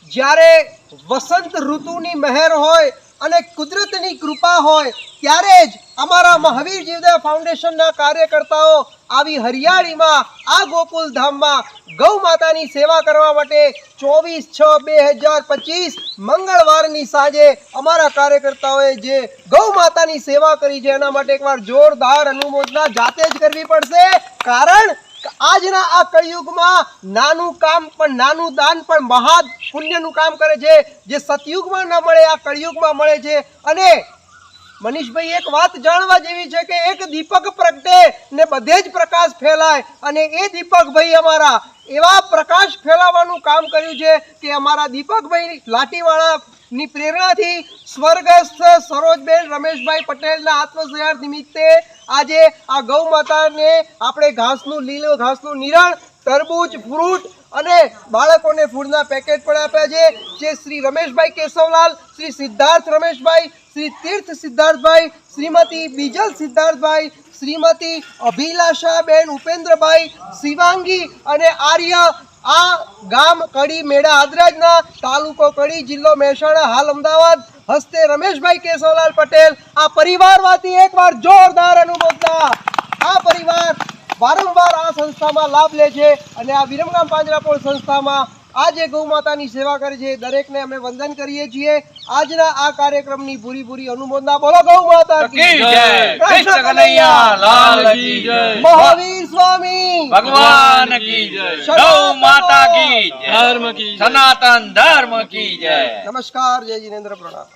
જ્યારે વસંત ઋતુની મહેર હોય અને કુદરતની કૃપા હોય ત્યારે જ અમારા મહાવીર જીવદયા ફાઉન્ડેશનના કાર્યકર્તાઓ આવી હરિયાળીમાં આ ગોકુલ ધામમાં ગૌ માતાની સેવા કરવા માટે 24/6/2025 મંગળવારની સાંજે અમારા કાર્યકર્તાઓએ જે ગૌ માતાની સેવા કરી છે એના માટે એકવાર જોરદાર અનુમોદના જાતે જ કરવી પડશે, કારણ આજના આ કળિયુગમાં નાનું કામ પણ નાનું દાન પણ મહા પુણ્યનું કામ કરે છે, જે સતયુગમાં ન મળે આ કળિયુગમાં મળે છે। અને મનીષભાઈ એક વાત જાણવા જેવી છે કે એક દીપક પ્રગટે ને બધે જ પ્રકાશ ફેલાય, અને એ દીપકભાઈ અમારા એવા પ્રકાશ ફેલાવવાનું કામ કર્યું છે કે અમારા દીપકભાઈ લાઠીવાળાની પ્રેરણાથી સ્વર્ગસ્થ સરોજબેન રમેશભાઈ પટેલના આત્મસંહાર નિમિત્તે આજે આ ગૌ માતાને આપણે ઘાસનું લીલું ઘાસનું નિરણ, તરબૂચ, ફ્રૂટ અને બાળકોને ફૂડના પેકેટ પણ આપ્યા છે, જે શ્રી રમેશભાઈ કેશવલાલ, શ્રી સિદ્ધાર્થ રમેશભાઈ, શ્રી તીર્થ સિદ્ધાર્થભાઈ, શ્રીમતી બીજલ સિદ્ધાર્થભાઈ, શ્રીમતી અભિલાષાબેન ઉપેન્દ્રભાઈ, શિવાંગી અને આર્ય આ ગામ કડી મેળા આદરાજના, તાલુકો કડી, જિલ્લો મહેસાણા, હાલ અમદાવાદ, હસ્તે રમેશભાઈ કેશવલાલ પટેલ આ પરિવારમાંથી એકવાર જોરદાર અનુમોદના। આ પરિવાર વારંવાર આ સંસ્થામાં લાભ લે છે અને આ વિરમગામ પાંજરાપોળ સંસ્થામાં આ જે ગૌ માતાની સેવા કરે છે દરેકને અમે વંદન કરીએ છીએ। આજના આ કાર્યક્રમની પૂરી પૂરી અનુમોદના બોલો ગૌ માતા કી જય, કૃષ્ણ કનૈયા લાલ કી જય, મહાવીર સ્વામી ભગવાન કી જય, ગૌ માતા કી જય, ધર્મ કી જય, સનાતન ધર્મ કી જય। નમસ્કાર, જય જીનેન્દ્ર, પ્રણામ।